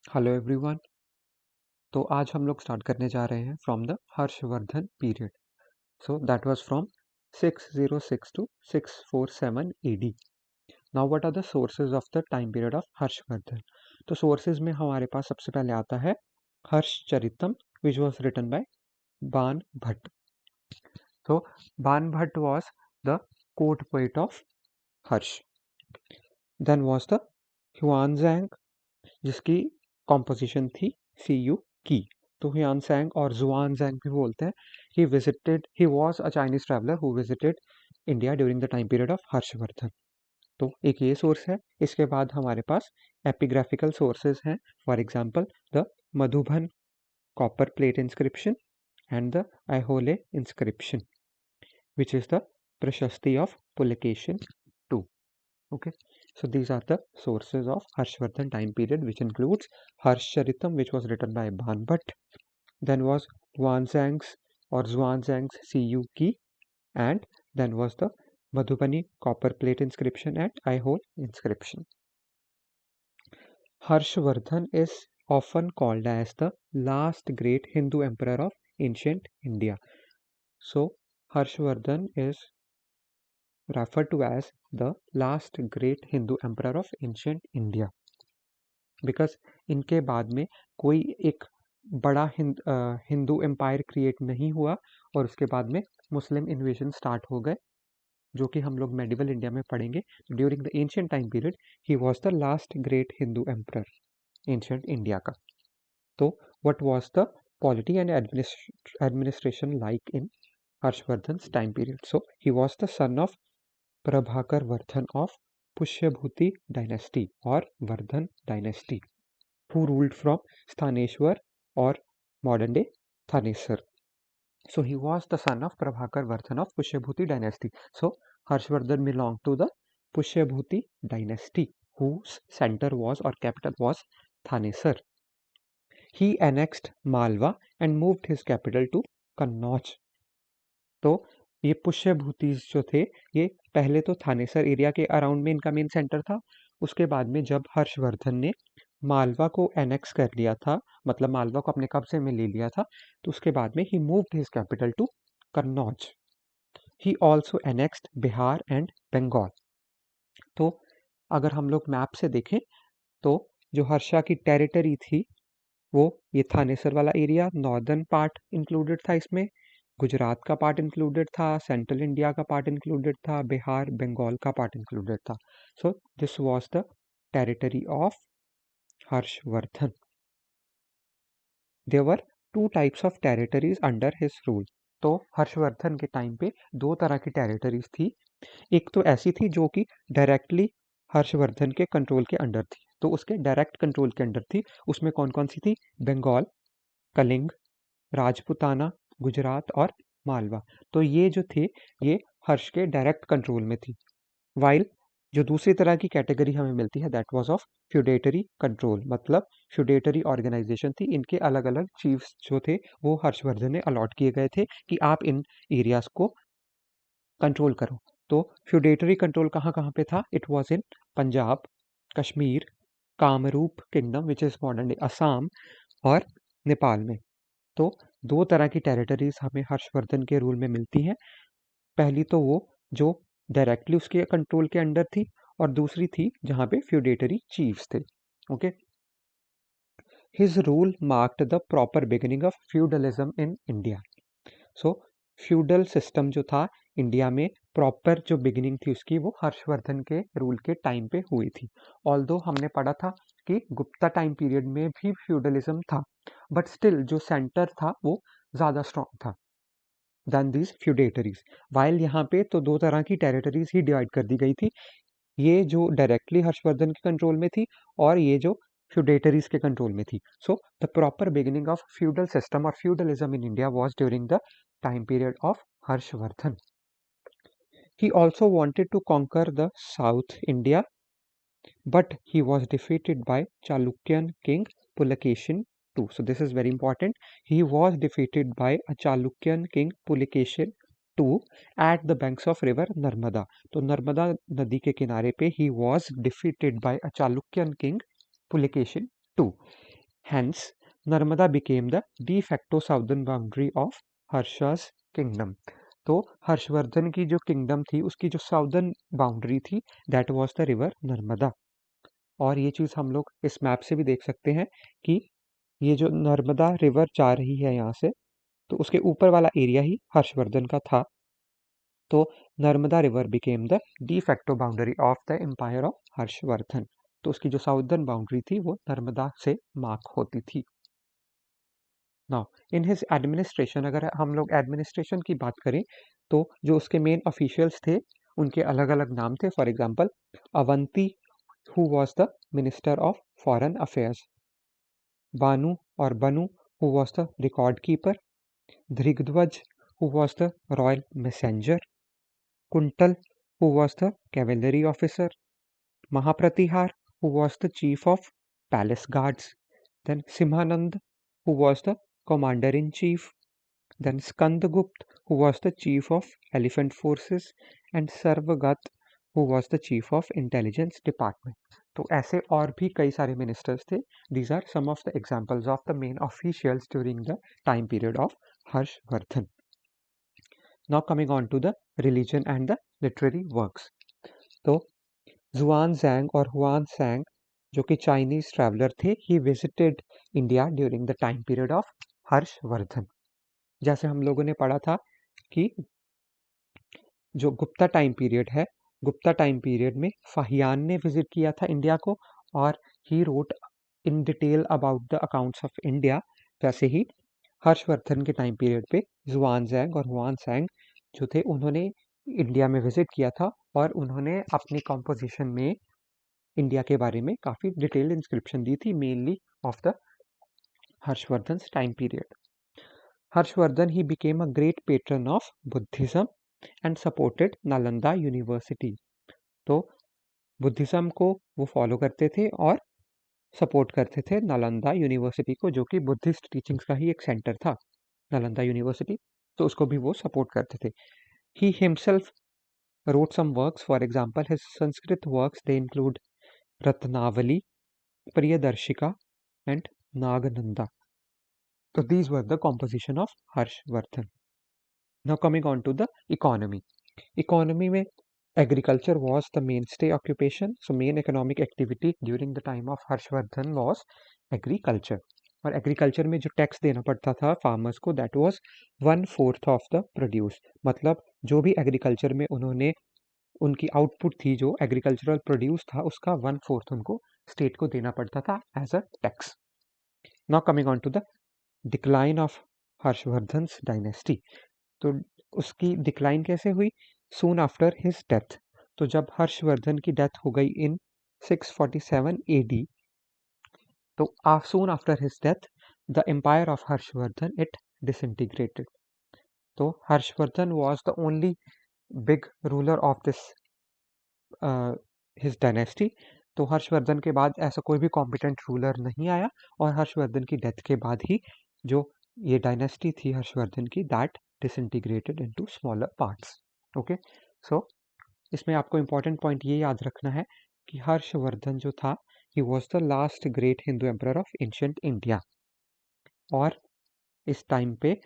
Hello everyone. तो आज हम लोग स्टार्ट करने जा रहे हैं from the Harshvardhan period. So that was from 606 to 647 AD. Now what are the sources of the time period of Harshvardhan? तो सोर्सेज में हमारे पास सबसे पहले आता है Harshacharitam, which was written by Ban Bhatt. तो Ban Bhatt was the court poet of Harsha. Then was the Xuanzang, जिसकी कॉम्पोजिशन थी सी यू की। तो ह्युआनज़ैंग और ज़ुआनज़ैंग भी बोलते हैं। He was a Chinese traveller who visited India during the time period of Harshvardhan. तो एक ये सोर्स है। इसके बाद हमारे पास एपिग्राफिकल सोर्सेज हैं। For example the Madhuban copper plate inscription and the Aihole inscription, which is the Prashasti of Pulakeshin II. Okay, so these are the sources of Harshvardhan time period, which includes Harshcharitam, which was written by Banbhat, then was Huanzang's or Zhuanzang's Cu Ki, and then was the Madhubani copper plate inscription and Aihole inscription. Harshvardhan is often called as the last great Hindu emperor of ancient India. So Harshvardhan is referred to as the last great Hindu emperor of ancient India, because इनके बाद में कोई एक बड़ा Hindu empire create नहीं हुआ और उसके बाद में मुस्लिम इन्वेजन स्टार्ट हो गए, जो कि हम लोग मेडिवल इंडिया में पढ़ेंगे। During the ancient time period he was the last great Hindu emperor ancient India का। तो what was the polity and administration like in Harshvardhan time period? So he was the son of Prabhakar Vardhan of Pushyabhuti dynasty or Vardhan dynasty, who ruled from Sthaneshwar or modern day Thanesar. So he was the son of Prabhakar Vardhan of Pushyabhuti dynasty. So Harshvardhan belonged to the Pushyabhuti dynasty, whose center was or capital was Thanesar. He annexed Malwa and moved his capital to Kannauj. तो ये पुष्यभूतिज जो थे, ये पहले तो Thanesar area के around में इनका मेन सेंटर था। उसके बाद में जब हर्षवर्धन ने मालवा को एनेक्स कर लिया था, मतलब मालवा को अपने कब्जे में ले लिया था, तो उसके बाद में he moved his capital to Kannauj. He also annexed Bihar and Bengal. तो अगर हम लोग मैप से देखें तो जो हर्षा की टेरिटरी थी वो ये थानेसर वाला एरिया, नॉर्दर्न पार्ट इंक्लूडेड था इसमें, गुजरात का पार्ट इंक्लूडेड था, सेंट्रल इंडिया का पार्ट इंक्लूडेड था, बिहार बंगाल का पार्ट इंक्लूडेड था। So this was the territory of Harshvardhan. There were two types of territories under his rule. तो हर्षवर्धन के टाइम पे दो तरह की टेरिटरीज थी। एक तो ऐसी थी जो कि डायरेक्टली हर्षवर्धन के कंट्रोल के अंडर थी, तो उसके डायरेक्ट कंट्रोल के अंडर थी। उसमें कौन कौन सी थी? बंगाल, कलिंग, राजपुताना, गुजरात और मालवा। तो ये जो थे ये हर्ष के डायरेक्ट कंट्रोल में थी। वाइल जो दूसरी तरह की कैटेगरी हमें मिलती है that was of feudatory control, मतलब फ्यूडेटरी ऑर्गेनाइजेशन थी। इनके अलग अलग चीफ्स जो थे वो हर्षवर्धन ने अलॉट किए गए थे कि आप इन एरियाज को कंट्रोल करो। तो फ्यूडेटरी कंट्रोल कहाँ कहाँ पे था? It was in Punjab, Kashmir, Kamrup kingdom which is modern day Assam, और नेपाल में। तो दो तरह की टेरिटरीज हमें हर्षवर्धन के रूल में मिलती हैं। पहली तो वो जो डायरेक्टली उसके कंट्रोल के अंडर थी, और दूसरी थी जहाँ पे फ्यूडेटरी चीफ्स थे। Okay, his rule marked the proper beginning of feudalism in India. So feudal system जो था इंडिया में, प्रॉपर जो बिगिनिंग थी उसकी, वो हर्षवर्धन के रूल के टाइम पे हुई थी। ऑल्दो हमने पढ़ा था कि गुप्ता टाइम पीरियड में भी फ्यूडलिज्म था, बट स्टिल जो सेंटर था वो ज़्यादा स्ट्रॉन्ग था दैन दीज फ्यूडेटरीज। वाइल यहाँ पे तो दो तरह की टेरिटरीज ही डिवाइड कर दी गई थी, ये जो डायरेक्टली हर्षवर्धन के कंट्रोल में थी और ये जो फ्यूडेटरीज के कंट्रोल में थी। So the proper beginning of feudal system और feudalism in India was during the time period of Harshvardhan. He also wanted to conquer the South India, but he was defeated by Chalukyan king Pulakeshin II. So this is very important. He was defeated by a Chalukyan king Pulakeshin II at the banks of river Narmada. तो नर्मदा नदी के किनारे पे he was defeated by a Chalukyan king Pulakeshin II. Hence, Narmada became the de facto southern boundary of Harsha's kingdom. तो हर्षवर्धन की जो kingdom थी उसकी जो साउदर्न बाउंड्री थी that was the river Narmada. और ये चीज़ हम लोग इस मैप से भी देख सकते हैं कि ये जो नर्मदा रिवर जा रही है यहाँ से, तो उसके ऊपर वाला एरिया ही हर्षवर्धन का था। तो Narmada river became the de facto boundary of the empire of Harshvardhan. तो उसकी जो साउदर्न बाउंड्री थी वो नर्मदा से मार्क होती थी। नाउ इन हिज एडमिनिस्ट्रेशन, अगर हम लोग एडमिनिस्ट्रेशन की बात करें तो जो उसके मेन ऑफिशियल्स थे उनके अलग अलग नाम थे। For example, Avanti who was the minister of foreign affairs, Banu और Banu who was the record keeper, Dhrigdhvaj who was the royal messenger, Kuntal who was the cavalry officer, Mahapratiha, who was the chief of palace guards, then Simhanand, who was the commander in chief, then Skandagupt, who was the chief of elephant forces, and Sarvagat, who was the chief of intelligence department. तो ऐसे और भी कई सारे ministers थे. These are some of the examples of the main officials during the time period of Harshvardhan. Now coming on to the religion and the literary works. तो जुआन Zhang और हुआन सैंग जो कि चाइनीज ट्रैवलर थे, he visited India during the time period of Harshvardhan. जैसे हम लोगों ने पढ़ा था कि जो गुप्ता टाइम पीरियड है, गुप्ता टाइम पीरियड में फाहियान ने विजिट किया था इंडिया को और he wrote in detail about the accounts of India. वैसे ही हर्षवर्धन के टाइम पीरियड पे जुआन ज़ैंग और हुआन सैंग जो थे उन्होंने इंडिया में विजिट किया था और उन्होंने अपनी कॉम्पोजिशन में इंडिया के बारे में काफ़ी डिटेल्ड इंस्क्रिप्शन दी थी, mainly of the Harshvardhan time period. Harshvardhan he became a great patron of Buddhism and supported Nalanda university. तो बुद्धिज्म को वो फॉलो करते थे और सपोर्ट करते थे नालंदा यूनिवर्सिटी को, जो कि बुद्धिस्ट टीचिंग्स का ही एक सेंटर था, नालंदा यूनिवर्सिटी। तो उसको भी वो सपोर्ट करते थे। He himself wrote some works. For example, his Sanskrit works, they include Ratnavali, Priyadarshika, and Nagananda. So these were the composition of Harshvardhan. Now coming on to the economy. Economy में agriculture was the mainstay occupation. So main economic activity during the time of Harshvardhan was agriculture. और agriculture में जो tax देना पड़ता था farmers को, that was 1/4 of the produce. मतलब जो भी एग्रीकल्चर में उन्होंने उनकी आउटपुट थी, जो एग्रीकल्चरल प्रोड्यूस था, उसका 1/4 उनको स्टेट को देना पड़ता था as a tax. Now coming on to the decline of Harshvardhan's dynasty. तो उसकी डिक्लाइन कैसे हुई? Soon after his death. तो जब हर्षवर्धन की डेथ हो गई इन 647 AD, तो soon after his death the empire of Harshvardhan it disintegrated. तो Harshvardhan was the only big ruler of this his dynasty. तो हर्षवर्धन के बाद ऐसा कोई भी कॉम्पिटेंट रूलर नहीं आया और हर्षवर्धन की डेथ के बाद ही जो ये डायनेस्टी थी हर्षवर्धन की, that disintegrated into smaller parts. Okay, so इसमें आपको इम्पोर्टेंट पॉइंट ये याद रखना है कि हर्षवर्धन जो था, he was the last great Hindu emperor of ancient India. और इस टाइम पे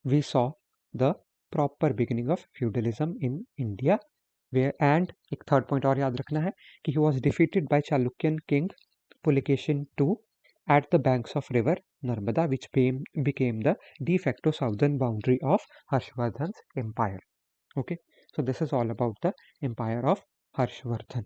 we saw the proper beginning of feudalism in India. And एक थर्ड पॉइंट और याद रखना है कि he was defeated by Chalukyan king Pulakeshin II at the banks of river Narmada, which became the de facto southern boundary of Harshvardhan's empire. Okay, so this is all about the empire of Harshvardhan.